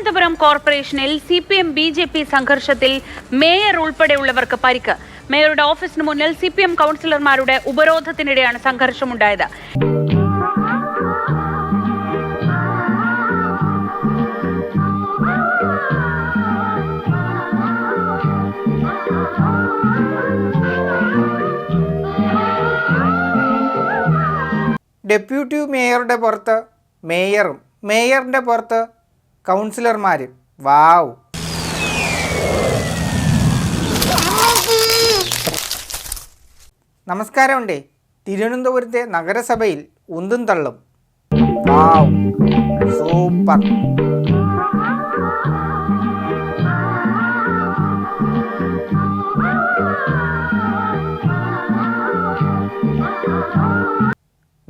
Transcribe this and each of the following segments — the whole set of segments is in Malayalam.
തിരുവനന്തപുരം കോർപ്പറേഷനിൽ സിപിഎം ബിജെപി സംഘർഷത്തിൽ മേയർ ഉൾപ്പെടെയുള്ളവർക്ക് പരിക്ക്. മേയറുടെ ഓഫീസിന് മുന്നിൽ സിപിഎം കൗൺസിലർമാരുടെ ഉപരോധത്തിനിടെയാണ് സംഘർഷമുണ്ടായത്. ഡെപ്യൂട്ടി മേയറുടെ പുറത്ത് മേയറും മേയറിൻ്റെ പുറത്ത് കൗൺസിലർമാരും. വാവ്! നമസ്കാരമുണ്ടേ. തിരുവനന്തപുരത്തെ നഗരസഭയിൽ ഉന്തും തള്ളും. വാവ്, സൂപ്പർ!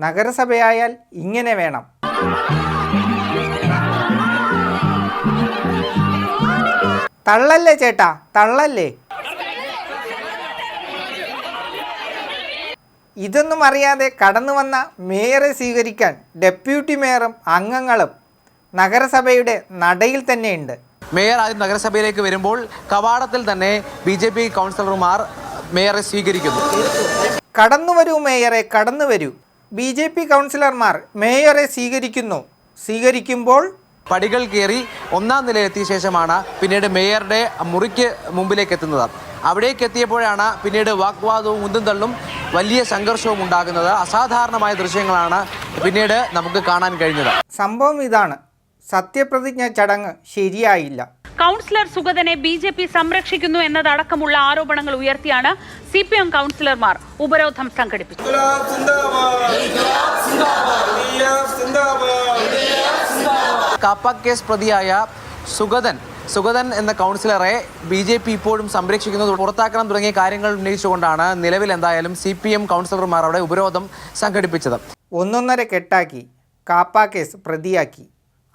നഗരസഭയായാൽ ഇങ്ങനെ വേണം. തള്ളല്ലേ ചേട്ടാ, തള്ളല്ലേ. ഇതൊന്നും അറിയാതെ കടന്നു വന്ന മേയറെ സ്വീകരിക്കാൻ ഡെപ്യൂട്ടി മേയറും അംഗങ്ങളും നഗരസഭയുടെ നടയിൽ തന്നെയുണ്ട്. മേയർ ആദ്യം നഗരസഭയിലേക്ക് വരുമ്പോൾ കവാടത്തിൽ തന്നെ ബിജെപി കൗൺസിലർമാർ മേയറെ സ്വീകരിക്കുന്നു. കടന്നു വരൂ മേയറെ, കടന്നു വരൂ. ബിജെപി കൗൺസിലർമാർ മേയറെ സ്വീകരിക്കുമ്പോൾ പടികൾ കയറി ഒന്നാം നിലയിലെത്തിയ ശേഷമാണ് പിന്നീട് മേയറുടെ മുറിക്ക് മുമ്പിലേക്ക് എത്തുന്നത്. അവിടേക്ക് എത്തിയപ്പോഴാണ് പിന്നീട് വാഗ്വാദവും ഉന്തും തള്ളും വലിയ സംഘർഷവും ഉണ്ടാകുന്നത്. അസാധാരണമായ ദൃശ്യങ്ങളാണ് പിന്നീട് നമുക്ക് കാണാൻ കഴിഞ്ഞത്. സംഭവം ഇതാണ്: സത്യപ്രതിജ്ഞ ചടങ്ങ് ശരിയായില്ല. കൗൺസിലർ സുഗതനെ ബിജെപി സംരക്ഷിക്കുന്നു എന്നതടക്കമുള്ള ആരോപണങ്ങൾ ഉയർത്തിയാണ് സിപിഎം കൗൺസിലർമാർ ഉപരോധം സംഘടിപ്പിച്ചത്. കാപ്പ കേസ് പ്രതിയായ സുഗതൻ എന്ന കൗൺസിലറെ ബിജെപി ഇപ്പോഴും സംരക്ഷിക്കുന്നത്, പുറത്താക്കണം തുടങ്ങിയ കാര്യങ്ങൾ ഉന്നയിച്ചുകൊണ്ടാണ് നിലവിൽ എന്തായാലും സിപിഎം കൗൺസിലർമാർ അവിടെ ഉപരോധം സംഘടിപ്പിച്ചത്. 1.5 കെട്ടാക്കി കാപ്പ കേസ് പ്രതിയാക്കി.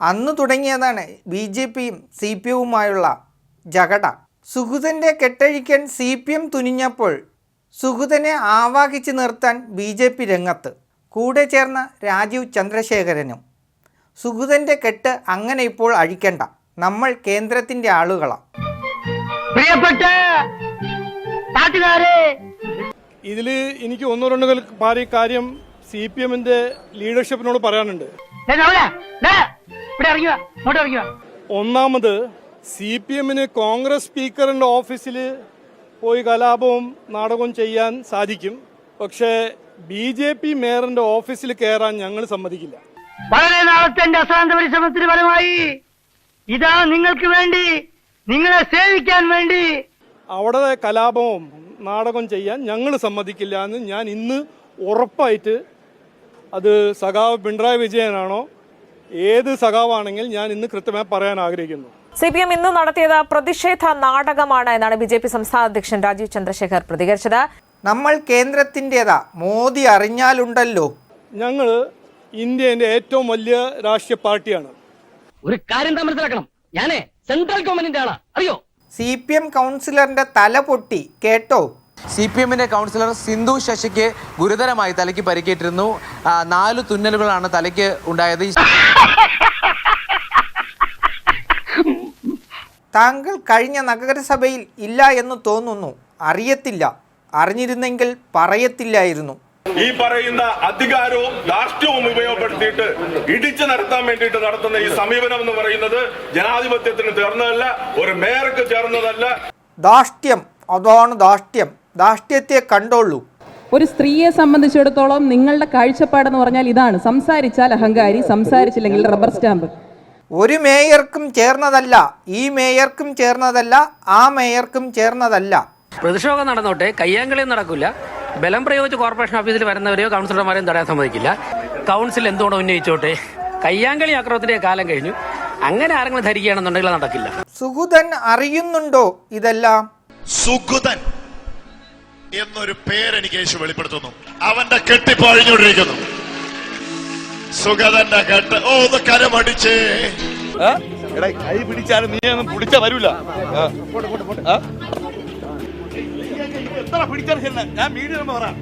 അന്ന് തുടങ്ങിയതാണ് ബിജെപിയും സിപിഎമ്മുമായുള്ള ജഗട. സുഗതൻ്റെ കെട്ടഴിക്കാൻ സിപിഎം തുനിഞ്ഞപ്പോൾ സുഗതനെ ആവാഹിച്ച് നിർത്താൻ ബിജെപി രംഗത്ത്. കൂടെ ചേർന്ന രാജീവ് ചന്ദ്രശേഖരനും. സുഗതൻ്റെ കെട്ട് അങ്ങനെ ഇപ്പോൾ അഴിക്കണ്ട, നമ്മൾ കേന്ദ്രത്തിൻ്റെ ആളുകളാണ്. ഇതിൽ എനിക്ക് 1-2 കാര്യം സിപിഎമ്മിന്റെ ലീഡർഷിപ്പിനോട് പറയാനുണ്ട്. ഒന്നാമത്, സിപിഎമ്മിന് കോൺഗ്രസ് സ്പീക്കറിന്റെ ഓഫീസിൽ പോയി കലാപവും നാടകവും ചെയ്യാൻ സാധിക്കും. പക്ഷേ ബിജെപി മേയറിന്റെ ഓഫീസിൽ കയറാൻ ഞങ്ങൾ സമ്മതിക്കില്ല. വളരെ നാളത്തെ അശ്രാന്ത പരിശ്രമത്തിന് ഫലമായി ഇതാ നിങ്ങൾക്ക് വേണ്ടി, നിങ്ങളെ സേവിക്കാൻ വേണ്ടി അവിടെ കലാപവും നാടകം ചെയ്യാൻ ഞങ്ങൾ സമ്മതിക്കില്ല എന്ന് ഞാൻ ഇന്ന് ഉറപ്പായിട്ട്, അത് സഖാവ് പിണറായി വിജയനാണോ ഏത് സഖാവാണെങ്കിൽ ഞാൻ ഇന്ന് കൃത്യമായി പറയാൻ ആഗ്രഹിക്കുന്നു. സിപിഎം ഇന്ന് നടത്തിയത് പ്രതിഷേധ നാടകമാണ് എന്നാണ് ബിജെപി സംസ്ഥാന അധ്യക്ഷൻ രാജീവ് ചന്ദ്രശേഖർ പ്രതികരിച്ചത്. നമ്മൾ കേന്ദ്രത്തിൻ്റെതാ, മോദി അറിഞ്ഞാലുണ്ടല്ലോ. ഞങ്ങൾ ഇന്ത്യന്റെ ഏറ്റവും വലിയ രാഷ്ട്രീയ പാർട്ടിയാണ്. ഒരു കാര്യം മനസ്സിലാക്കണം, ഞാനേ സെൻട്രൽ ഗവൺമെന്റിന്റെ ആളാ, അറിയോ? സിപിഎം കൗൺസിലറിന്റെ തല പൊട്ടി, കേട്ടോ? സിപിഎമ്മിന്റെ കൗൺസിലർ സിന്ധു ശശിക്ക് ഗുരുതരമായി തലയ്ക്ക് പരിക്കേറ്റിരുന്നു. 4 തുന്നലുകളാണ് തലയ്ക്ക് ഉണ്ടായത്. താങ്കൾ കഴിഞ്ഞ നഗരസഭയിൽ ഇല്ല എന്ന് തോന്നുന്നു. അറിയത്തില്ല, അറിഞ്ഞിരുന്നെങ്കിൽ പറയത്തില്ലായിരുന്നു. ഈ പറയുന്ന അധികാരവും രാഷ്ട്രീയവും ഉപയോഗപ്പെടുത്തിയിട്ട് ഇടിച്ചു നടത്താൻ വേണ്ടിയിട്ട് നടത്തുന്ന ഈ സമീപനം എന്ന് പറയുന്നത് ജനാധിപത്യത്തിന് ചേർന്നതല്ല, ഒരു മേയർക്ക് ചേർന്നതല്ല. ധാർഷ്ട്യം, അതാണ് ധാർഷ്ട്യം. ധാർഷ്ട്യത്തെ കണ്ടോളൂ. ഒരു സ്ത്രീയെ സംബന്ധിച്ചിടത്തോളം നിങ്ങളുടെ കാഴ്ചപ്പാടെന്ന് പറഞ്ഞാൽ ഇതാണ്: സംസാരിച്ചാൽ അഹങ്കാരി, സംസാരിച്ചില്ലെങ്കിൽ റബ്ബർ സ്റ്റാമ്പ്. ഒരു മേയർക്കും ചേർന്നതല്ല, ഈ മേയർക്കും ചേർന്നതല്ല, ആ മേയർക്കും ചേർന്നതല്ല. പ്രതിഷേധം നടന്നോട്ടെ, കയ്യാങ്കളിയും നടക്കില്ല. ബലം പ്രയോഗിച്ച് കോർപ്പറേഷൻ ഓഫീസിൽ വരുന്നവരെയോ കൗൺസിലർമാരെയും തടയാൻ സമ്മതിക്കില്ല. കൗൺസിൽ എന്തുകൊണ്ടോ ഉന്നയിച്ചോട്ടെ, കയ്യാങ്കളി ആക്രമണത്തിന്റെ കാലം കഴിഞ്ഞു. അങ്ങനെ ആരെങ്കിലും ധരിക്കുകയാണെന്നുണ്ടെങ്കിൽ നടക്കില്ല. സുഗതൻ അറിയുന്നുണ്ടോ ഇതെല്ലാം? സുഗതൻ എന്നൊരു പേരെനിക്ക് യേശു വെളിപ്പെടുത്തുന്നു. അവന്റെ കെട്ടിപ്പഴിഞ്ഞുകൊണ്ടിരിക്കുന്നു. സുഗതന്റെ കെട്ട് ഒന്ന് കരമടിച്ചേ. കൈ പിടിച്ചാലും നീ ഒന്നും പിടിച്ച വരൂല. എത്ര പിടിച്ചാലും ഞാൻ മീഡിയ പറയാം.